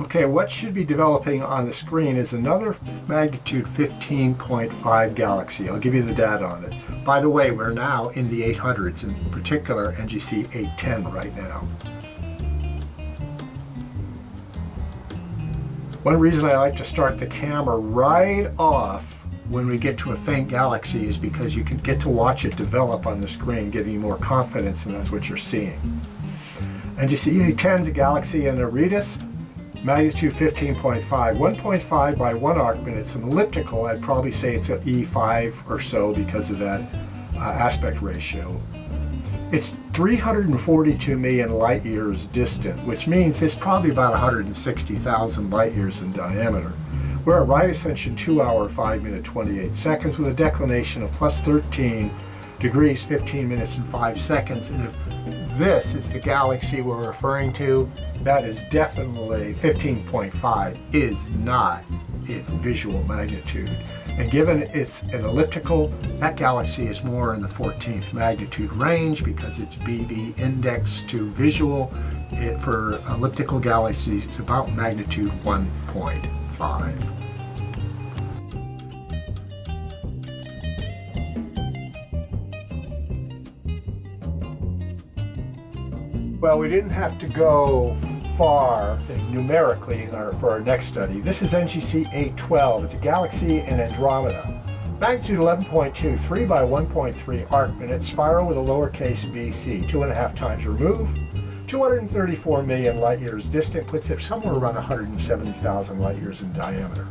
Okay, what should be developing on the screen is another magnitude 15.5 galaxy. I'll give you the data on it. By the way, we're now in the 800s, in particular NGC810 right now. One reason I like to start the camera right off when we get to a faint galaxy is because you can get to watch it develop on the screen, giving you more confidence, and that's what you're seeing. NGC810 is a galaxy in Aridus, magnitude 15.5, 1.5 by 1 arc minute. It's an elliptical. I'd probably say it's an E5 or so because of that aspect ratio. It's 342 million light years distant, which means it's probably about 160,000 light years in diameter. We're at right ascension 2 hour, 5 minute, 28 seconds with a declination of plus 13 degrees, 15 minutes and 5 seconds. And if this is the galaxy we're referring to, that is definitely 15.5 is not its visual magnitude. And given it's an elliptical, that galaxy is more in the 14th magnitude range because its BV index to visual for elliptical galaxies is about magnitude 1.5. Well, we didn't have to go far numerically for our next study. This is NGC812. It's a galaxy in Andromeda. Magnitude 11.2, 3 by 1.3 arc minute, spiral with a lowercase bc, 2.5 times removed, 234 million light years distant, puts it somewhere around 170,000 light years in diameter.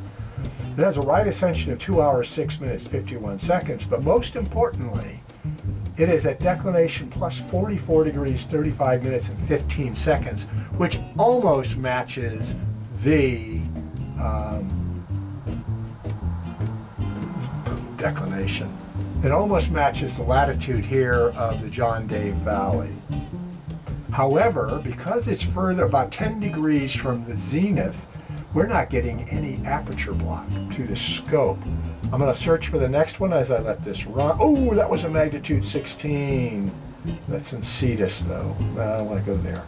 It has a right ascension of 2 hours, 6 minutes, 51 seconds, but most importantly, it is at declination plus 44 degrees, 35 minutes and 15 seconds, which almost matches the declination. It almost matches the latitude here of the John Day Valley. However, because it's further, about 10 degrees from the zenith, we're not getting any aperture block through the scope. I'm going to search for the next one as I let this run. Oh, that was a magnitude 16. That's in Cetus, though. I don't want to go there.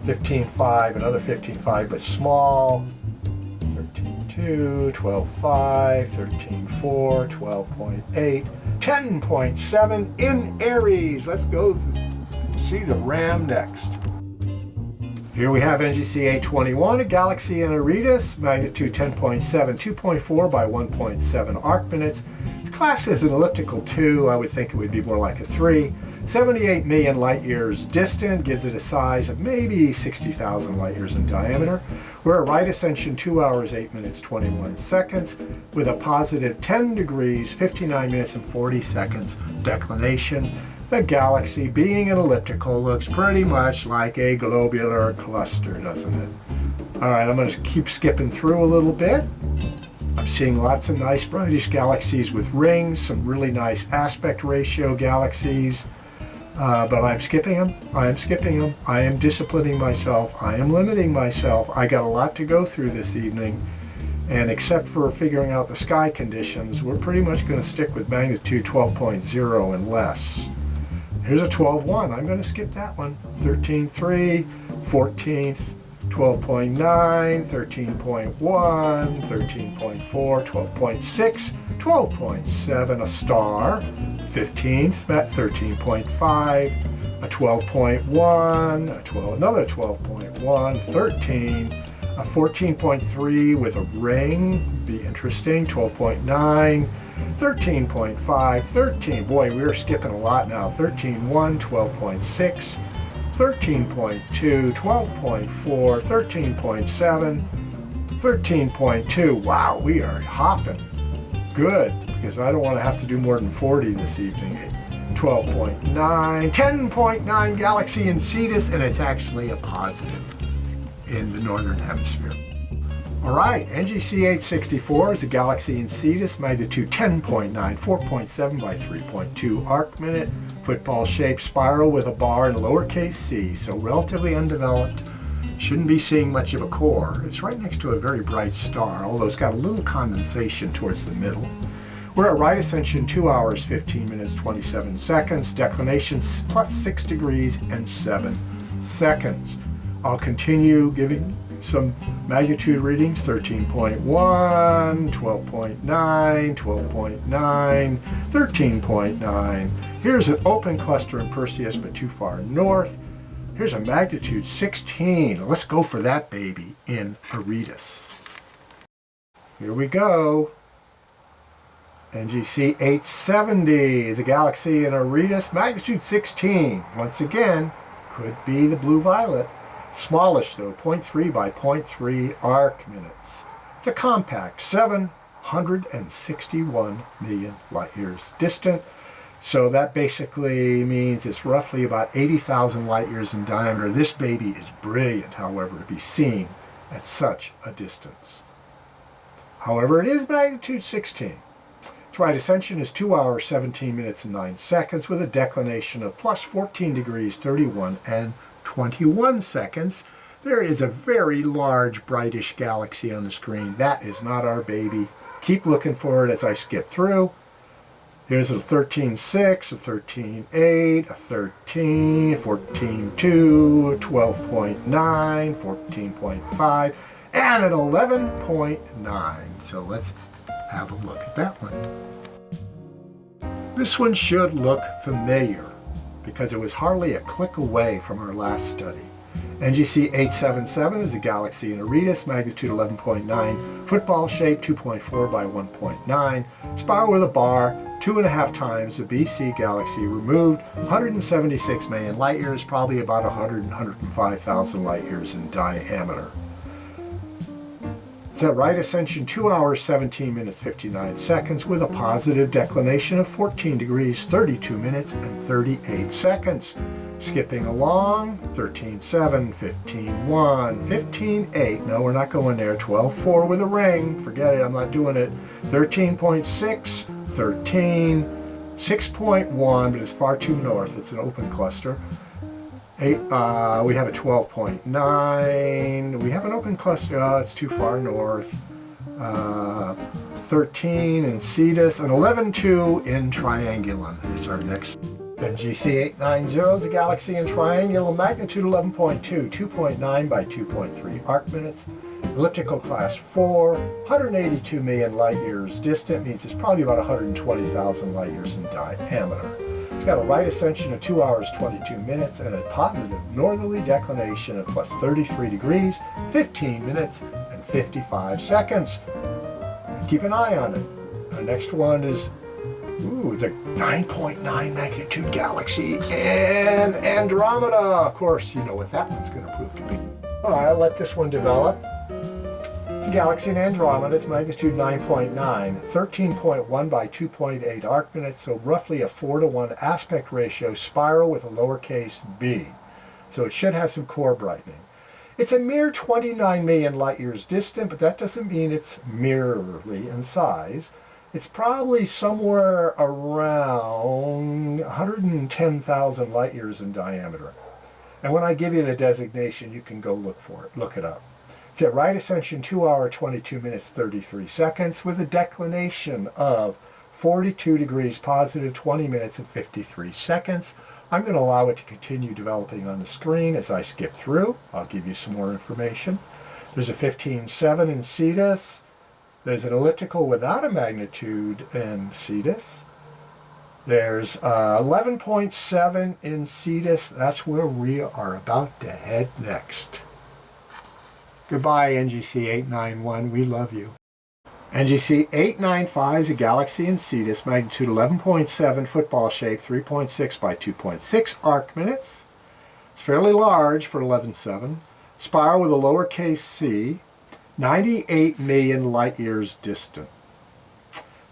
15.5, another 15.5, but small. 13.2, 12.5, 13.4, 12.8, 10.7 in Aries. Let's go see the Ram next. Here we have NGC821, a galaxy in Aridus, magnitude 10.7, 2.4 by 1.7 arc minutes. It's classed as an elliptical 2. I would think it would be more like a 3. 78 million light years distant, gives it a size of maybe 60,000 light years in diameter. We're at right ascension 2 hours, 8 minutes, 21 seconds, with a positive 10 degrees, 59 minutes and 40 seconds declination. The galaxy, being an elliptical, looks pretty much like a globular cluster, doesn't it? All right, I'm going to keep skipping through a little bit. I'm seeing lots of nice brightish galaxies with rings, some really nice aspect ratio galaxies, but I'm skipping them. I am disciplining myself. I am limiting myself. I got a lot to go through this evening, and except for figuring out the sky conditions, we're pretty much going to stick with magnitude 12.0 and less. Here's a 12.1. I'm going to skip that one. 13.3, 14th, 12.9, 13.1, 13.4, 12.6, 12.7, a star, 15th, at 13.5, a 12.1, another 12.1, 13, a 14.3 with a ring, be interesting, 12.9, 13.5, 13, boy, we're skipping a lot now, 13.1, 12.6, 13.2, 12.4, 13.7, 13.2, wow, we are hopping. Good, because I don't want to have to do more than 40 this evening. 12.9, 10.9 galaxy in Cetus, and it's actually a positive in the northern hemisphere. All right, NGC864 is a galaxy in Cetus, magnitude 10.9, 4.7 by 3.2 arc minute, football-shaped spiral with a bar in lowercase c, so relatively undeveloped. Shouldn't be seeing much of a core. It's right next to a very bright star, although it's got a little condensation towards the middle. We're at right ascension 2 hours, 15 minutes, 27 seconds, declinations plus 6 degrees and 7 seconds. I'll continue giving some magnitude readings: 13.1, 12.9, 12.9, 13.9. Here's an open cluster in Perseus, but too far north. Here's a magnitude 16. Let's go for that baby in Aridus. Here we go. NGC800 is a galaxy in Aridus, magnitude 16. Once again, could be the blue-violet. Smallish though, 0.3 by 0.3 arc minutes. It's a compact, 761 million light years distant. So that basically means it's roughly about 80,000 light years in diameter. This baby is brilliant, however, to be seen at such a distance. However, it is magnitude 16. Its right ascension is 2 hours, 17 minutes, and 9 seconds with a declination of plus 14 degrees, 31 and 21 seconds. There is a very large, brightish galaxy on the screen. That is not our baby. Keep looking for it as I skip through. Here's a 13.6, a 13.8, a 13, 14.2, 12.9, 14.5, and an 11.9. So let's have a look at that one. This one should look familiar because it was hardly a click away from our last study. NGC877 is a galaxy in Aridus, magnitude 11.9, football shape, 2.4 by 1.9, spiral with a bar, 2.5 times the BC galaxy removed, 176 million light years, probably about 105,000 light years in diameter. It's a right ascension, 2 hours, 17 minutes, 59 seconds, with a positive declination of 14 degrees, 32 minutes, and 38 seconds. Skipping along, 13.7, 15.1, 15.8, no, we're not going there, 12.4 with a ring, forget it, I'm not doing it, 13.6, 13, 6.1, but it's far too north, it's an open cluster. We have a 12.9, we have an open cluster, it's too far north, 13 in Cetus, and 11.2 in Triangulum. It's our next. NGC890 is a galaxy in Triangulum, magnitude 11.2, 2.9 by 2.3 arc minutes, elliptical class 4, 182 million light years distant, means it's probably about 120,000 light years in diameter. It's got a right ascension of 2 hours, 22 minutes, and a positive northerly declination of plus 33 degrees, 15 minutes, and 55 seconds. Keep an eye on it. Our next one is, it's a 9.9 magnitude galaxy in Andromeda. Of course, you know what that one's going to prove to be. All right, I'll let this one develop. It's a galaxy in Andromeda. It's magnitude 9.9, 13.1 by 2.8 arc minutes, so roughly a 4:1 aspect ratio, spiral with a lowercase b. So it should have some core brightening. It's a mere 29 million light years distant, but that doesn't mean it's merely in size. It's probably somewhere around 110,000 light years in diameter. And when I give you the designation, you can go look for it, look it up. It's at right ascension, 2 hours, 22 minutes, 33 seconds, with a declination of 42 degrees positive, 20 minutes, and 53 seconds. I'm going to allow it to continue developing on the screen as I skip through. I'll give you some more information. There's a 15.7 in Cetus. There's an elliptical without a magnitude in Cetus. There's 11.7 in Cetus. That's where we are about to head next. Goodbye, NGC891. We love you. NGC895 is a galaxy in Cetus, magnitude 11.7, football shape, 3.6 by 2.6 arc minutes. It's fairly large for 11.7. Spiral with a lowercase c, 98 million light years distant.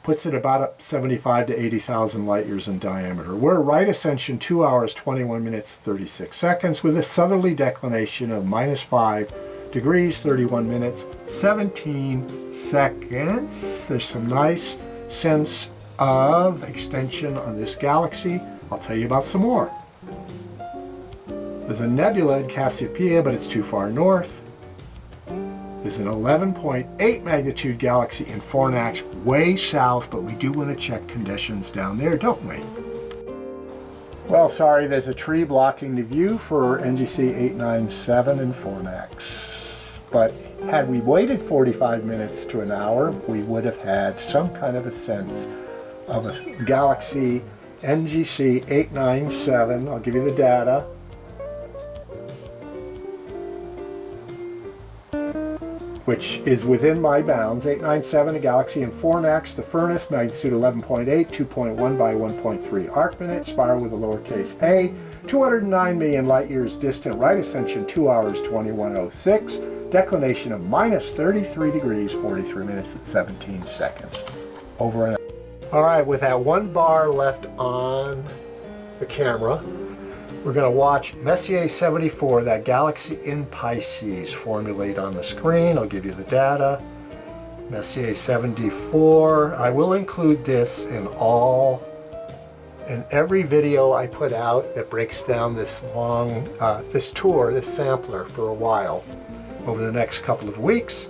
Puts it about 75 to 80,000 light years in diameter. We're at right ascension, 2 hours, 21 minutes, 36 seconds, with a southerly declination of -5 degrees, 31 minutes, 17 seconds. There's some nice sense of extension on this galaxy. I'll tell you about some more. There's a nebula in Cassiopeia, but it's too far north. There's an 11.8 magnitude galaxy in Fornax, way south, but we do want to check conditions down there, don't we? Well, sorry, there's a tree blocking the view for NGC897 in Fornax. But had we waited 45 minutes to an hour, we would have had some kind of a sense of a galaxy NGC897. I'll give you the data. Which is within my bounds. 897, a galaxy in fornax, the furnace, magnitude 11.8, 2.1 by 1.3 arc minute, spiral with a lowercase a, 209 million light years distant, right ascension 2 hours 2106, declination of minus 33 degrees, 43 minutes and 17 seconds. Over and out. All right, with that 1 bar left on the camera, we're going to watch Messier 74, that galaxy in Pisces, formulate on the screen. I'll give you the data. Messier 74. I will include this in every video I put out that breaks down this this sampler for a while over the next couple of weeks.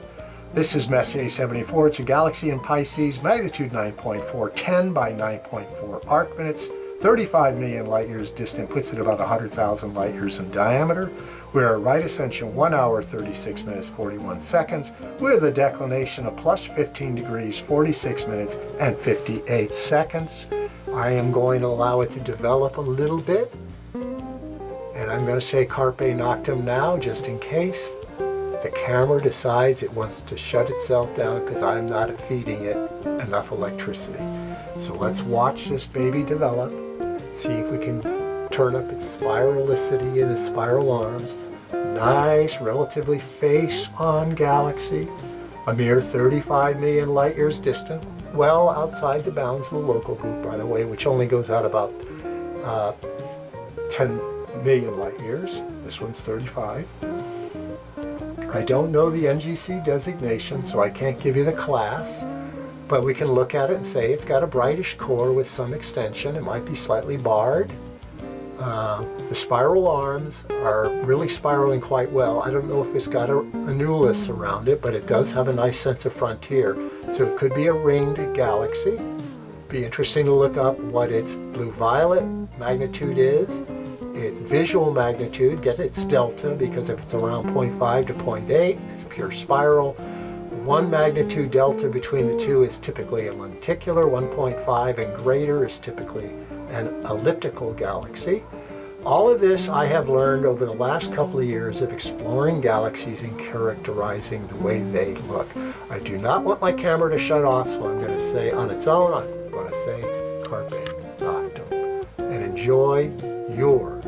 This is Messier 74. It's a galaxy in Pisces, magnitude 9.4, 10 by 9.4 arc minutes. 35 million light years distant, puts it about 100,000 light years in diameter. We're at right ascension 1 hour 36 minutes 41 seconds with a declination of plus 15 degrees 46 minutes and 58 seconds. I am going to allow it to develop a little bit, and I'm going to say Carpe Noctem now just in case the camera decides it wants to shut itself down because I'm not feeding it enough electricity. So let's watch this baby develop. See if we can turn up its spiralicity and its spiral arms. Nice, relatively face-on galaxy. A mere 35 million light years distant. Well outside the bounds of the local group, by the way, which only goes out about 10 million light years. This one's 35. I don't know the NGC designation, so I can't give you the class. But we can look at it and say it's got a brightish core with some extension. It might be slightly barred. The spiral arms are really spiraling quite well. I don't know if it's got a annulus around it, but it does have a nice sense of frontier. So it could be a ringed galaxy. Be interesting to look up what its blue-violet magnitude is, its visual magnitude, get its delta, because if it's around 0.5 to 0.8, it's pure spiral. 1 magnitude delta between the two is typically a lenticular, 1.5 and greater is typically an elliptical galaxy. All of this I have learned over the last couple of years of exploring galaxies and characterizing the way they look. I do not want my camera to shut off, so I'm going to say on its own, I'm going to say Carpe Noctem. And enjoy yours.